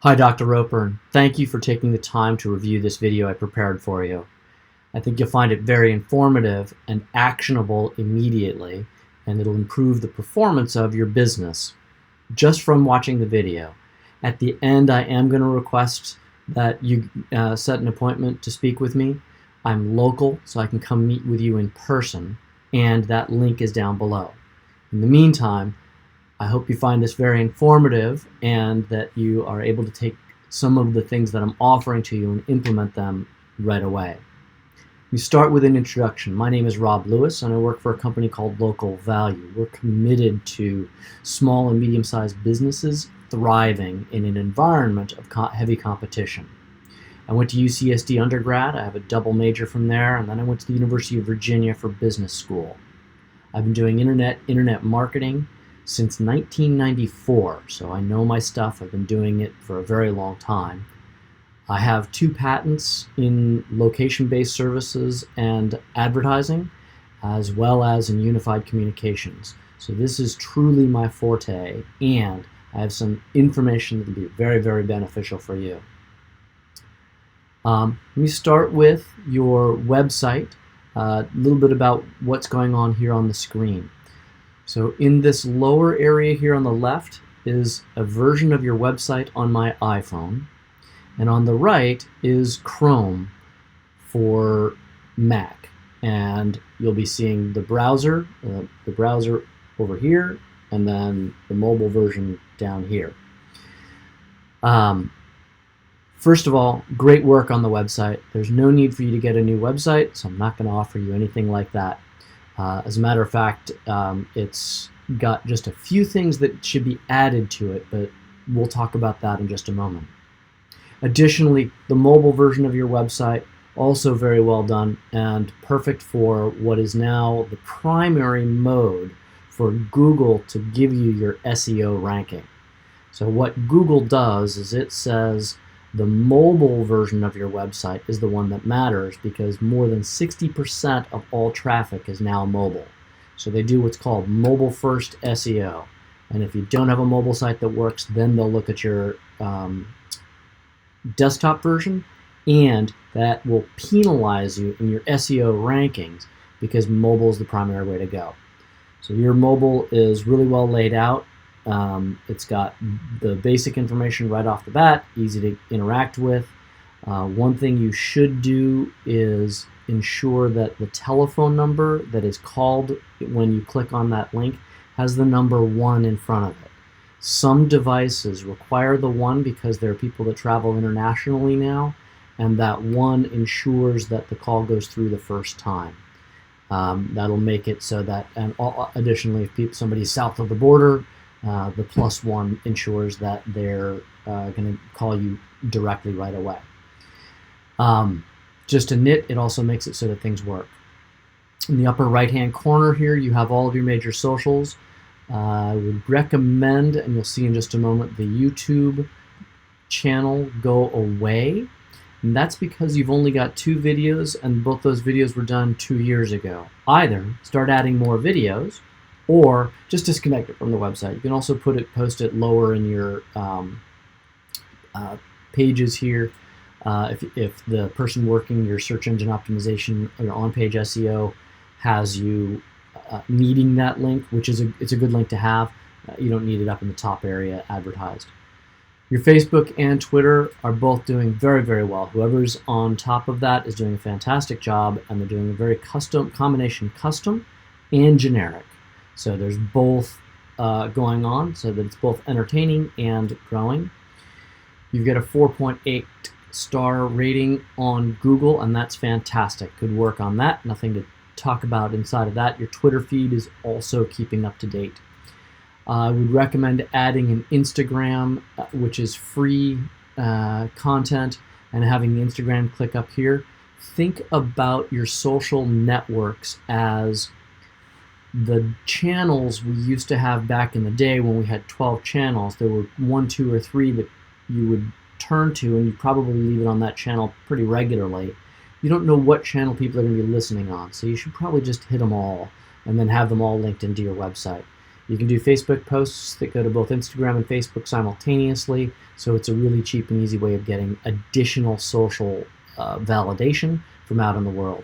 Hi, Dr. Roper. Thank you for taking the time to review this video I prepared for you. I think you'll find it very informative and actionable immediately, and it'll improve the performance of your business just from watching the video. At the end, I am going to request that you set an appointment to speak with me. I'm local, so I can come meet with you in person, and that link is down below. In the meantime, I hope you find this very informative and that you are able to take some of the things that I'm offering to you and implement them right away. We start with an introduction. My name is Rob Lewis and I work for a company called Local Value. We're committed to small and medium-sized businesses thriving in an environment of heavy competition. I went to UCSD undergrad. I have a double major from there, and then I went to the University of Virginia for business school. I've been doing internet marketing since 1994, so I know my stuff. I've been doing it for a very long time. I have 2 patents in location-based services and advertising, as well as in unified communications. So this is truly my forte, and I have some information that will be very, very beneficial for you. Let me start with your website, a little bit about what's going on here on the screen. So in this lower area here on the left is a version of your website on my iPhone, and on the right is Chrome for Mac, and you'll be seeing the browser over here, and then the mobile version down here. First of all, great work on the website. There's no need for you to get a new website, so I'm not going to offer you anything like that. As a matter of fact, it's got just a few things that should be added to it, but we'll talk about that in just a moment. Additionally, the mobile version of your website, also very well done and perfect for what is now the primary mode for Google to give you your SEO ranking. So what Google does is it says the mobile version of your website is the one that matters because more than 60% of all traffic is now mobile. So they do what's called mobile first SEO. And if you don't have a mobile site that works, then they'll look at your desktop version, and that will penalize you in your SEO rankings because mobile is the primary way to go. So your mobile is really well laid out. It's got the basic information right off the bat, easy to interact with. One thing you should do is ensure that the telephone number that is called when you click on that link has the number 1 in front of it. Some devices require the 1 because there are people that travel internationally now, and that 1 ensures that the call goes through the first time. That'll make it so that, and additionally, if somebody's south of the border, the +1 ensures that they're going to call you directly right away. Just a nit, it also makes it so that things work. In the upper right-hand corner here, you have all of your major socials. I would recommend, and you'll see in just a moment, the YouTube channel go away. And that's because you've only got 2 videos, and both those videos were done 2 years ago. Either start adding more videos, or just disconnect it from the website. You can also post it lower in your pages here. If the person working your search engine optimization or on-page SEO has you needing that link, which is it's a good link to have, you don't need it up in the top area advertised. Your Facebook and Twitter are both doing very, very well. Whoever's on top of that is doing a fantastic job, and they're doing a very combination custom and generic. So there's both going on, so that it's both entertaining and growing. You get a 4.8 star rating on Google, and that's fantastic. Good work on that. Nothing to talk about inside of that. Your Twitter feed is also keeping up to date. I would recommend adding an Instagram, which is free content, and having the Instagram click up here. Think about your social networks as the channels we used to have back in the day when we had 12 channels. There were 1, 2, or 3 that you would turn to, and you probably leave it on that channel pretty regularly. You don't know what channel people are going to be listening on, so you should probably just hit them all and then have them all linked into your website. You can do Facebook posts that go to both Instagram and Facebook simultaneously, so it's a really cheap and easy way of getting additional social validation from out in the world.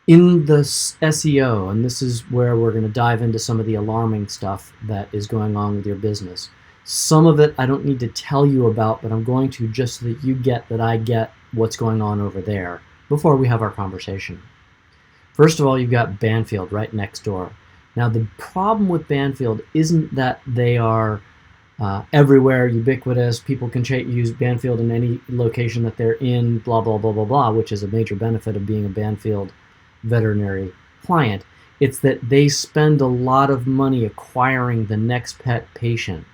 In the SEO, and this is where we're going to dive into some of the alarming stuff that is going on with your business. Some of it I don't need to tell you about, but I'm going to just so that you get that I get what's going on over there before we have our conversation. First of all, you've got Banfield right next door. Now, the problem with Banfield isn't that they are everywhere, ubiquitous, people can use Banfield in any location that they're in, blah, blah, blah, blah, blah, which is a major benefit of being a Banfield veterinary client. It's that they spend a lot of money acquiring the next pet patient.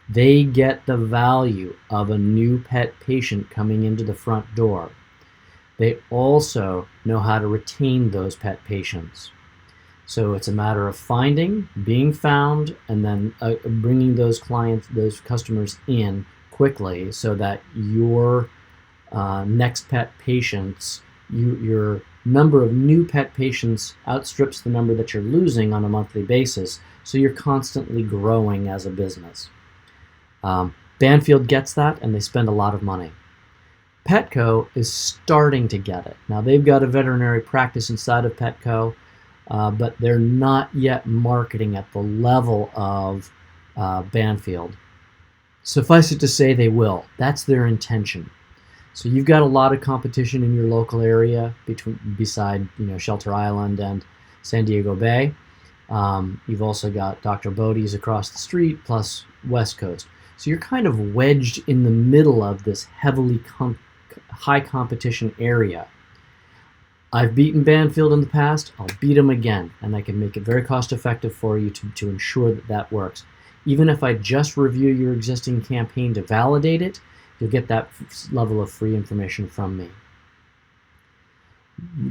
They get the value of a new pet patient coming into the front door. They also know how to retain those pet patients. So it's a matter of finding, being found, and then bringing those clients, those customers in quickly so that your next pet patients, your number of new pet patients outstrips the number that you're losing on a monthly basis. So you're constantly growing as a business. Banfield gets that, and they spend a lot of money. Petco is starting to get it. Now, they've got a veterinary practice inside of Petco, but they're not yet marketing at the level of Banfield. Suffice it to say, they will. That's their intention. So you've got a lot of competition in your local area beside Shelter Island and San Diego Bay. You've also got Dr. Bodie's across the street, plus West Coast. So you're kind of wedged in the middle of this heavily high competition area. I've beaten Banfield in the past. I'll beat them again, and I can make it very cost effective for you to ensure that that works. Even if I just review your existing campaign to validate it, you'll get that level of free information from me.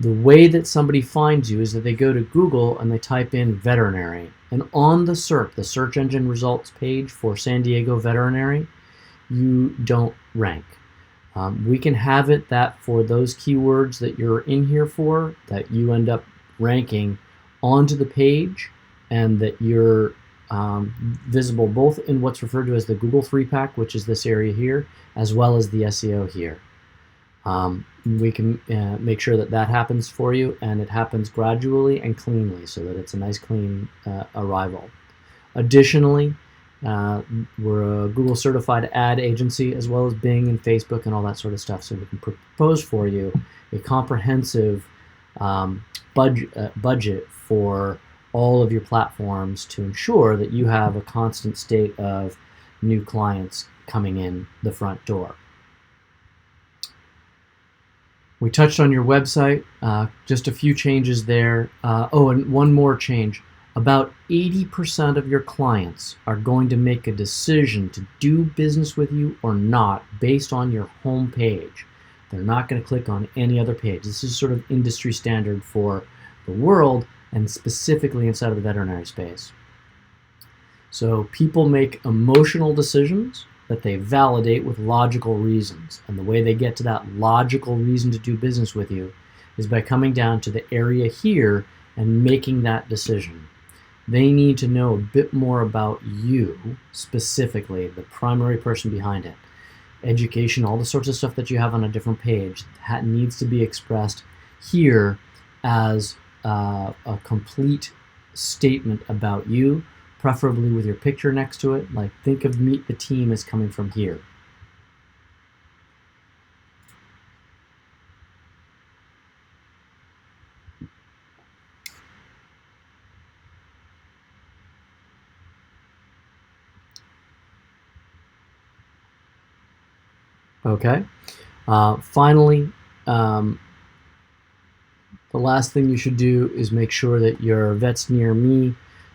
The way that somebody finds you is that they go to Google and they type in veterinary. And on the search engine results page for San Diego Veterinary, you don't rank. We can have it that for those keywords that you're in here for, that you end up ranking onto the page and that you're visible both in what's referred to as the Google 3-pack, which is this area here, as well as the SEO here. We can make sure that that happens for you, and it happens gradually and cleanly so that it's a nice clean arrival. Additionally, we're a Google certified ad agency, as well as Bing and Facebook and all that sort of stuff, so we can propose for you a comprehensive budget for all of your platforms to ensure that you have a constant state of new clients coming in the front door. We touched on your website, just a few changes there. And one more change. About 80% of your clients are going to make a decision to do business with you or not based on your home page. They're not going to click on any other page. This is sort of industry standard for the world and specifically inside of the veterinary space. So people make emotional decisions that they validate with logical reasons. And the way they get to that logical reason to do business with you is by coming down to the area here and making that decision. They need to know a bit more about you, specifically, the primary person behind it. Education, all the sorts of stuff that you have on a different page, that needs to be expressed here as a complete statement about you, preferably with your picture next to it. Like, think of Meet the Team as coming from here. Okay. Finally, the last thing you should do is make sure that your Vets Near Me